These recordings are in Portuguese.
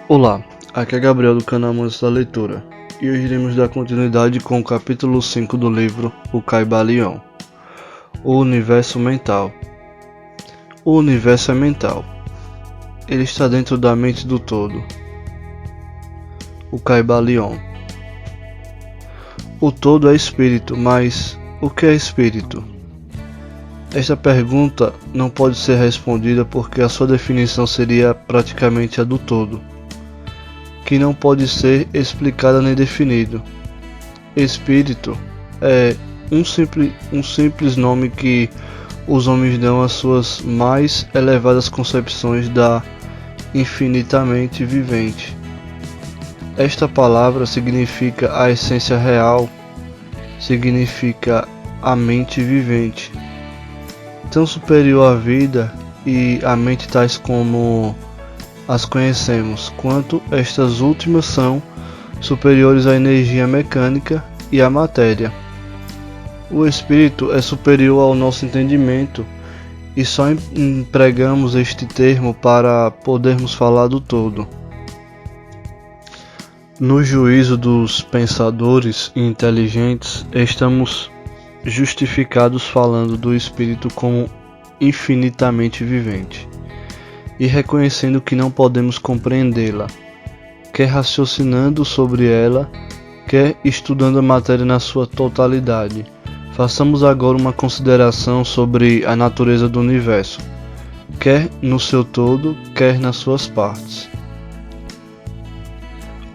Olá, aqui é Gabriel do canal Amantes da Leitura e hoje iremos dar continuidade com o capítulo 5 do livro O Caibalion, o Universo Mental. O universo é mental, ele está dentro da mente do todo. O Caibalion. O todo é espírito, mas o que é espírito? Esta pergunta não pode ser respondida porque a sua definição seria praticamente a do todo, que não pode ser explicada nem definido. Espírito é um simples nome que os homens dão às suas mais elevadas concepções da infinitamente vivente. Esta palavra significa a essência real, significa a mente vivente, tão superior à vida e à mente tais como as conhecemos, quanto estas últimas são superiores à energia mecânica e à matéria. O espírito é superior ao nosso entendimento e só empregamos este termo para podermos falar do todo. No juízo dos pensadores e inteligentes, estamos justificados falando do espírito como infinitamente vivente e reconhecendo que não podemos compreendê-la, quer raciocinando sobre ela, quer estudando a matéria na sua totalidade. Façamos agora uma consideração sobre a natureza do universo, quer no seu todo, quer nas suas partes.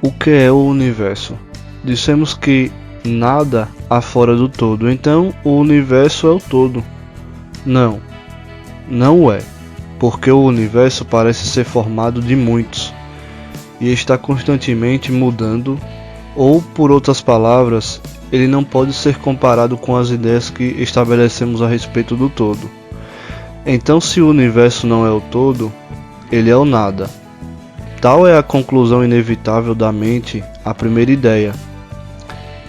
O que é o universo? Dissemos que nada há fora do todo, então o universo é o todo. Não, não é, porque o universo parece ser formado de muitos e está constantemente mudando, ou, por outras palavras, ele não pode ser comparado com as ideias que estabelecemos a respeito do todo. Então, se o universo não é o todo, ele é o nada. Tal é a conclusão inevitável da mente à primeira ideia,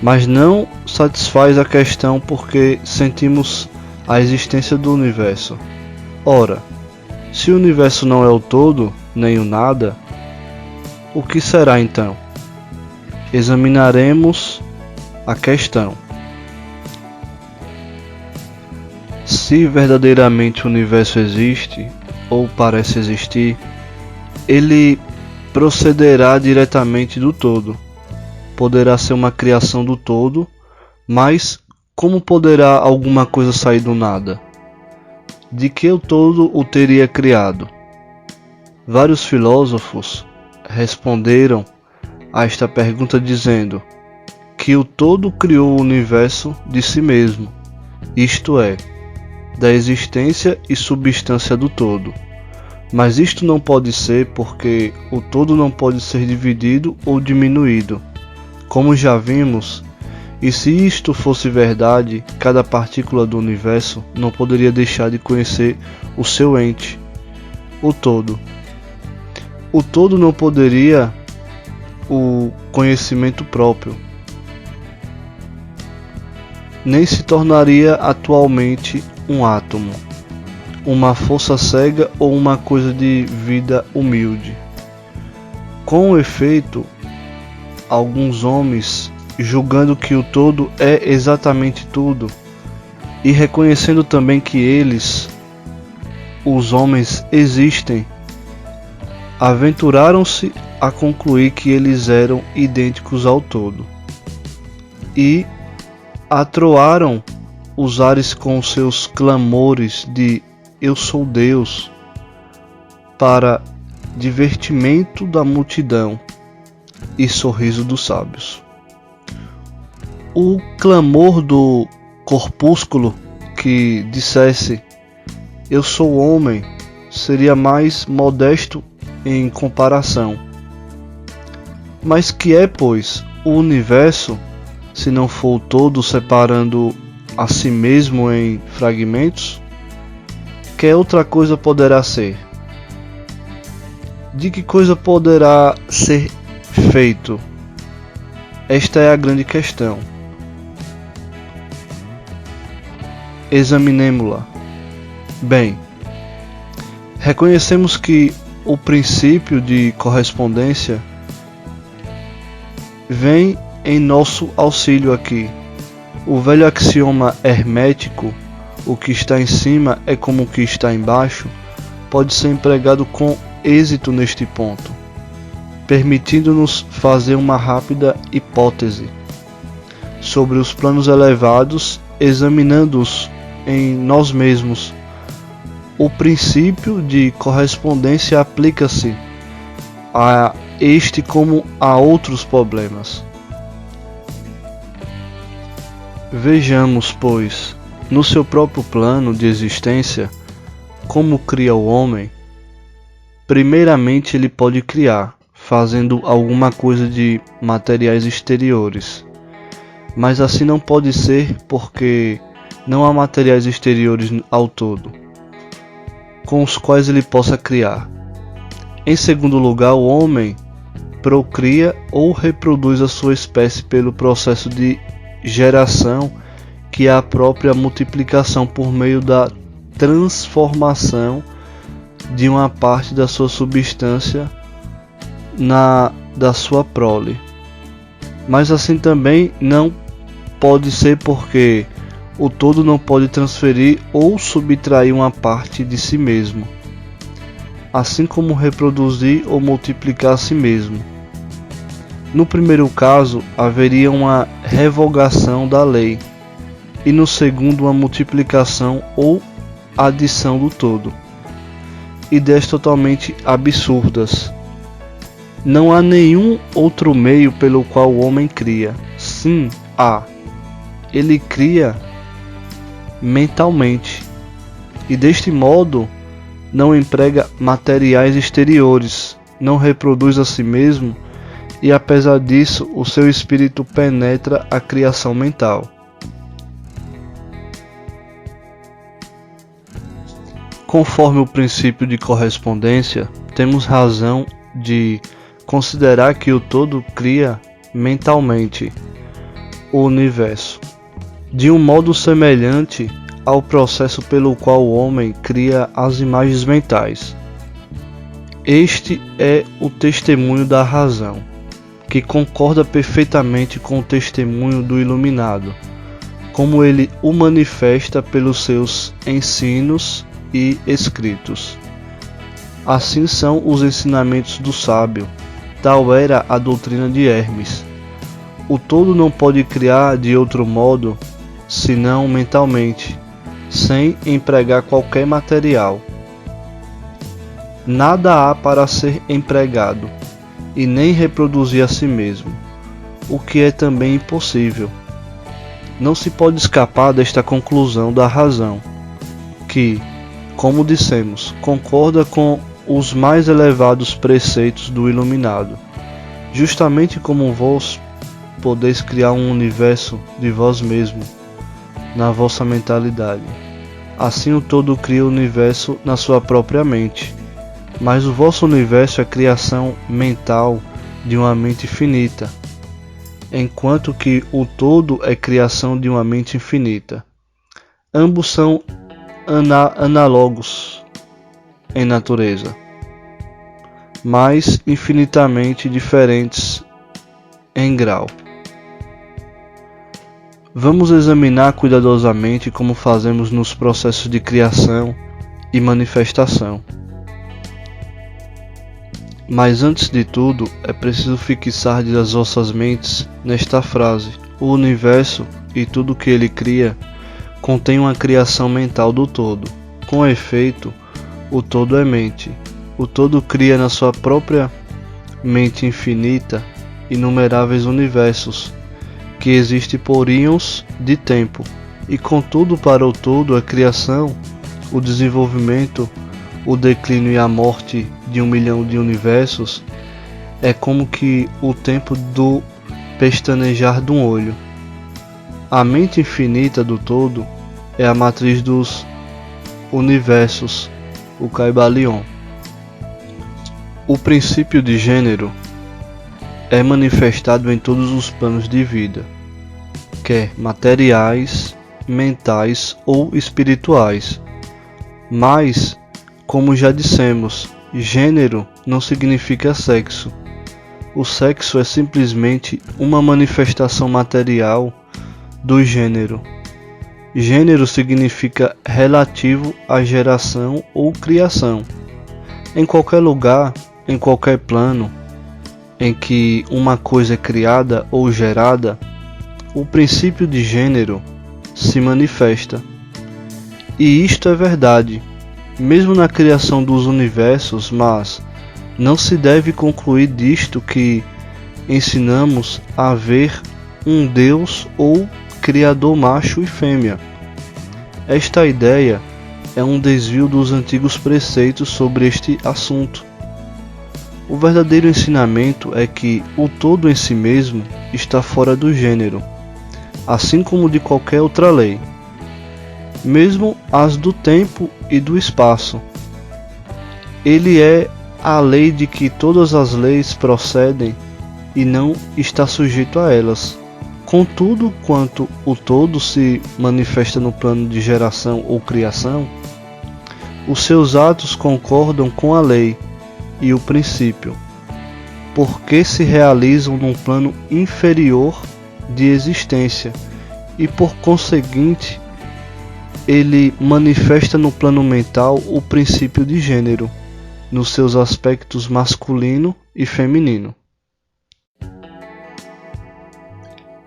mas não satisfaz a questão porque sentimos a existência do universo. Ora, se o universo não é o todo, nem o nada, o que será então? Examinaremos a questão. Se verdadeiramente o universo existe, ou parece existir, ele procederá diretamente do todo. Poderá ser uma criação do todo, mas como poderá alguma coisa sair do nada? De que o todo o teria criado? Vários filósofos responderam a esta pergunta dizendo que o todo criou o universo de si mesmo, isto é, da existência e substância do todo. Mas isto não pode ser porque o todo não pode ser dividido ou diminuído, como já vimos, e se isto fosse verdade, cada partícula do universo não poderia deixar de conhecer o seu ente, o todo. O todo não poderia o conhecimento próprio, nem se tornaria atualmente um átomo, uma força cega ou uma coisa de vida humilde. Com efeito, alguns homens, julgando que o todo é exatamente tudo, e reconhecendo também que eles, os homens, existem, aventuraram-se a concluir que eles eram idênticos ao todo, e atroaram os ares com seus clamores de "Eu sou Deus", para divertimento da multidão e sorriso dos sábios. O clamor do corpúsculo que dissesse "Eu sou homem" seria mais modesto em comparação. Mas que é, pois, o universo, se não for o todo separando a si mesmo em fragmentos? Que outra coisa poderá ser? De que coisa poderá ser feito? Esta é a grande questão. Examinemo-la. Bem, reconhecemos que o princípio de correspondência vem em nosso auxílio aqui. O velho axioma hermético, o que está em cima é como o que está embaixo, pode ser empregado com êxito neste ponto, permitindo-nos fazer uma rápida hipótese sobre os planos elevados, examinando-os em nós mesmos. O princípio de correspondência aplica-se a este como a outros problemas. Vejamos, pois, no seu próprio plano de existência, como cria o homem. Primeiramente, ele pode criar, fazendo alguma coisa de materiais exteriores. Mas assim não pode ser porque não há materiais exteriores ao todo, com os quais ele possa criar. Em segundo lugar, o homem procria ou reproduz a sua espécie pelo processo de geração, que é a própria multiplicação por meio da transformação de uma parte da sua substância da sua prole. Mas assim também não pode ser porque o todo não pode transferir ou subtrair uma parte de si mesmo, assim como reproduzir ou multiplicar a si mesmo. No primeiro caso, haveria uma revogação da lei, e no segundo, uma multiplicação ou adição do todo. Ideias totalmente absurdas. Não há nenhum outro meio pelo qual o homem cria. Sim, há. Ele cria mentalmente, e deste modo não emprega materiais exteriores, não reproduz a si mesmo, e apesar disso o seu espírito penetra a criação mental. Conforme o princípio de correspondência, temos razão de considerar que o todo cria mentalmente o universo, de um modo semelhante ao processo pelo qual o homem cria as imagens mentais. Este é o testemunho da razão, que concorda perfeitamente com o testemunho do iluminado, como ele o manifesta pelos seus ensinos e escritos. Assim são os ensinamentos do sábio, tal era a doutrina de Hermes. O todo não pode criar de outro modo, senão mentalmente, sem empregar qualquer material. Nada há para ser empregado, e nem reproduzir a si mesmo, o que é também impossível. Não se pode escapar desta conclusão da razão, que, como dissemos, concorda com os mais elevados preceitos do iluminado. Justamente como vós podeis criar um universo de vós mesmo, na vossa mentalidade. Assim o todo cria o universo na sua própria mente. Mas o vosso universo é criação mental de uma mente finita, enquanto que o todo é criação de uma mente infinita. Ambos são análogos em natureza, mas infinitamente diferentes em grau. Vamos examinar cuidadosamente como fazemos nos processos de criação e manifestação. Mas antes de tudo, é preciso fixar as vossas mentes nesta frase: o universo e tudo que ele cria contém uma criação mental do todo. Com efeito, o todo é mente. O todo cria na sua própria mente infinita inumeráveis universos, que existem por íons de tempo, e contudo para o todo a criação, o desenvolvimento, o declínio e a morte de 1 milhão de universos é como que o tempo do pestanejar de um olho. A mente infinita do todo é a matriz dos universos, o Kaibalion. O princípio de gênero é manifestado em todos os planos de vida, quer materiais, mentais ou espirituais. Mas, como já dissemos, gênero não significa sexo. O sexo é simplesmente uma manifestação material do gênero. Gênero significa relativo à geração ou criação. Em qualquer lugar, em qualquer plano em que uma coisa é criada ou gerada, o princípio de gênero se manifesta. E isto é verdade, mesmo na criação dos universos, mas não se deve concluir disto que ensinamos a haver um Deus ou Criador macho e fêmea. Esta ideia é um desvio dos antigos preceitos sobre este assunto. O verdadeiro ensinamento é que o todo em si mesmo está fora do gênero, assim como de qualquer outra lei, mesmo as do tempo e do espaço. Ele é a lei de que todas as leis procedem e não está sujeito a elas. Contudo, quanto o todo se manifesta no plano de geração ou criação, os seus atos concordam com a lei e o princípio, porque se realizam num plano inferior de existência e, por conseguinte, ele manifesta no plano mental o princípio de gênero, nos seus aspectos masculino e feminino.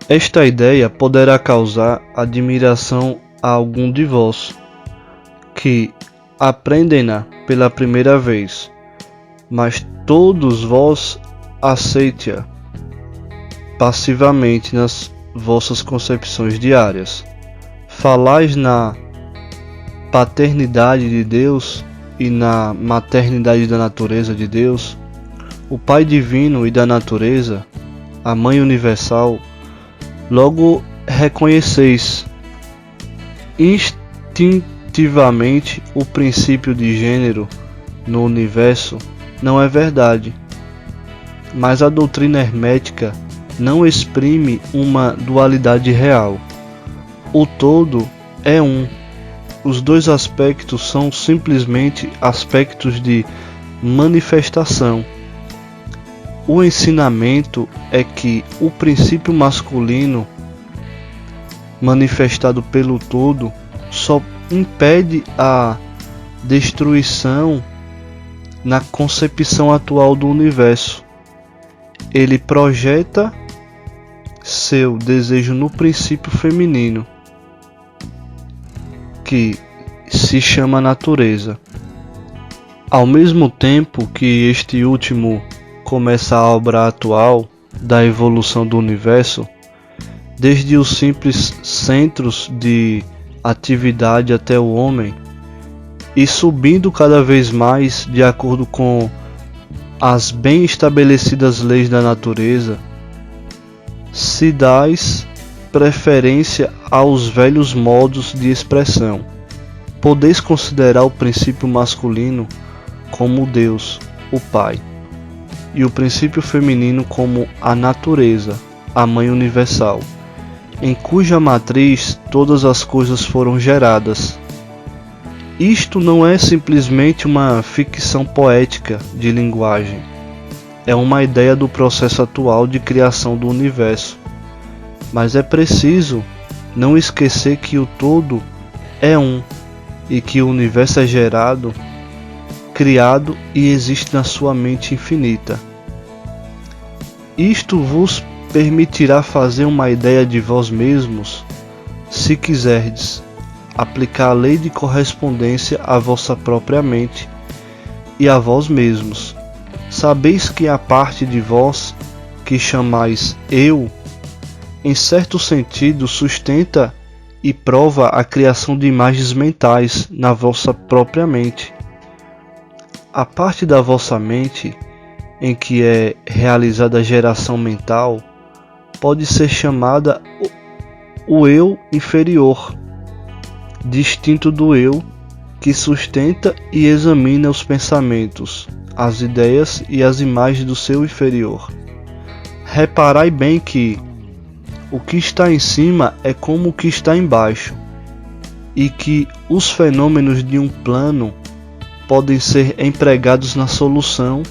Esta ideia poderá causar admiração a algum de vós, que aprendem-na pela primeira vez, mas todos vós aceite-a passivamente nas vossas concepções diárias. Falais na paternidade de Deus e na maternidade da natureza de Deus, o Pai divino e da natureza, a Mãe universal. Logo reconheceis instintivamente o princípio de gênero no universo. Não é verdade, mas a doutrina hermética não exprime uma dualidade real. O todo é um. Os dois aspectos são simplesmente aspectos de manifestação. O ensinamento é que o princípio masculino, manifestado pelo todo, só impede a destruição na concepção atual do universo. Ele projeta seu desejo no princípio feminino, que se chama natureza. Ao mesmo tempo que este último começa a obra atual da evolução do universo, desde os simples centros de atividade até o homem, e subindo cada vez mais de acordo com as bem estabelecidas leis da natureza, se dais preferência aos velhos modos de expressão. Podeis considerar o princípio masculino como Deus, o Pai, e o princípio feminino como a natureza, a Mãe universal, em cuja matriz todas as coisas foram geradas. Isto não é simplesmente uma ficção poética de linguagem, é uma ideia do processo atual de criação do universo. Mas é preciso não esquecer que o todo é um e que o universo é gerado, criado e existe na sua mente infinita. Isto vos permitirá fazer uma ideia de vós mesmos, se quiserdes aplicar a lei de correspondência à vossa própria mente e a vós mesmos. Sabeis que a parte de vós que chamais eu, em certo sentido, sustenta e prova a criação de imagens mentais na vossa própria mente. A parte da vossa mente em que é realizada a geração mental pode ser chamada o eu inferior, distinto do eu que sustenta e examina os pensamentos, as ideias e as imagens do seu inferior. Reparai bem que o que está em cima é como o que está embaixo, e que os fenômenos de um plano podem ser empregados na solução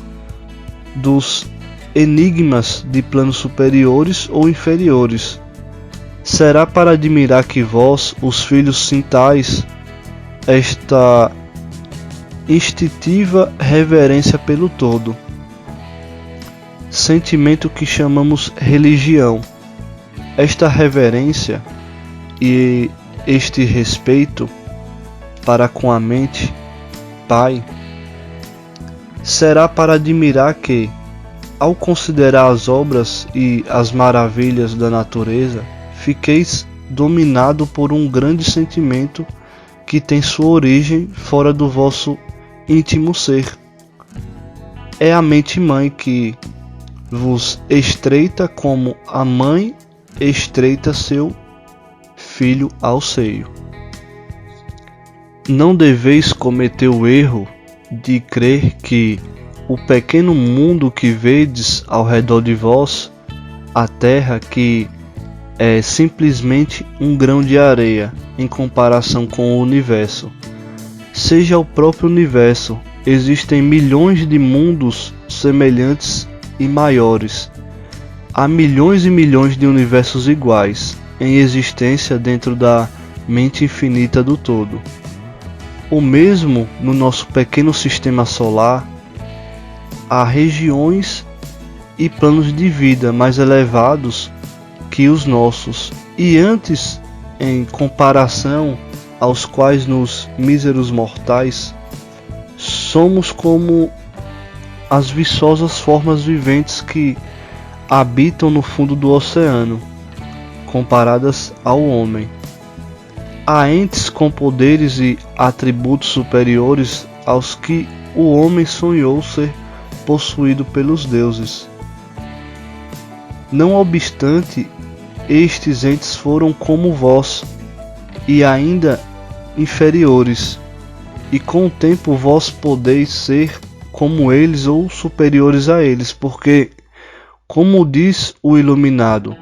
dos enigmas de planos superiores ou inferiores. Será para admirar que vós, os filhos, sintais esta instintiva reverência pelo todo, sentimento que chamamos religião. Esta reverência e este respeito para com a mente Pai será para admirar que, ao considerar as obras e as maravilhas da natureza, fiqueis dominado por um grande sentimento que tem sua origem fora do vosso íntimo ser. É a mente mãe que vos estreita como a mãe estreita seu filho ao seio. Não deveis cometer o erro de crer que o pequeno mundo que vedes ao redor de vós, a terra, que é simplesmente um grão de areia em comparação com o universo, seja o próprio universo. Existem milhões de mundos semelhantes e maiores. Há milhões e milhões de universos iguais em existência dentro da mente infinita do todo. O mesmo no nosso pequeno sistema solar, há regiões e planos de vida mais elevados que os nossos, e antes, em comparação aos quais nos míseros mortais somos como as viçosas formas viventes que habitam no fundo do oceano, comparadas ao homem. Há entes com poderes e atributos superiores aos que o homem sonhou ser possuído pelos deuses. Não obstante, estes entes foram como vós, e ainda inferiores, e com o tempo vós podeis ser como eles ou superiores a eles, porque, como diz o iluminado,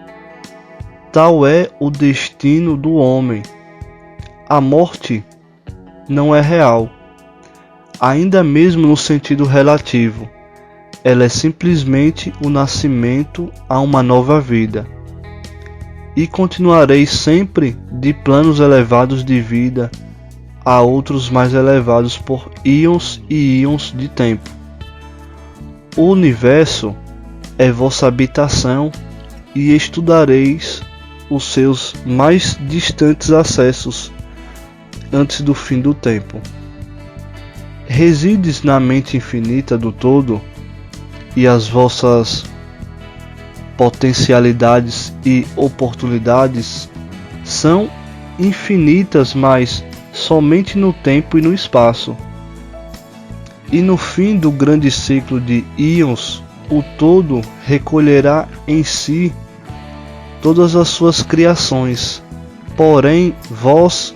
tal é o destino do homem. A morte não é real, ainda mesmo no sentido relativo. Ela é simplesmente o nascimento a uma nova vida. E continuarei sempre de planos elevados de vida a outros mais elevados por íons e íons de tempo. O universo é vossa habitação e estudareis os seus mais distantes acessos antes do fim do tempo. Resides na mente infinita do todo, e as vossas potencialidades e oportunidades são infinitas, mas somente no tempo e no espaço. E no fim do grande ciclo de íons, o todo recolherá em si todas as suas criações. Porém, vós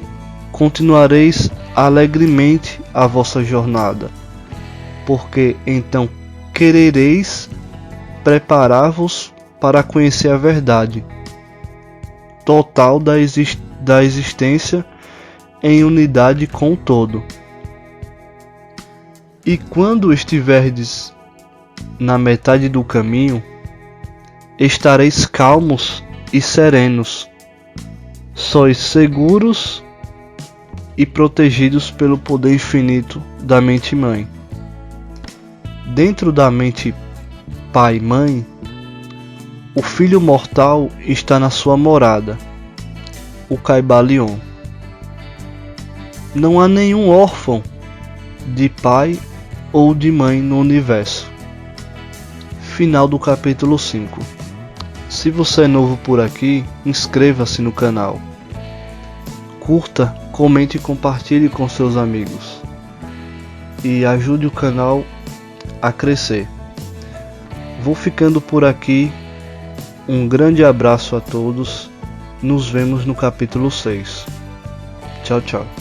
continuareis alegremente a vossa jornada, porque então querereis preparar-vos para conhecer a verdade total da existência em unidade com o todo. E quando estiverdes na metade do caminho, estareis calmos e serenos, sois seguros e protegidos pelo poder infinito da mente mãe. Dentro da mente pai-mãe, o filho mortal está na sua morada, o Kaibalion. Não há nenhum órfão de pai ou de mãe no universo. Final do capítulo 5. Se você é novo por aqui, inscreva-se no canal. Curta, comente e compartilhe com seus amigos. E ajude o canal a crescer. Vou ficando por aqui. Um grande abraço a todos. Nos vemos no capítulo 6. Tchau, tchau.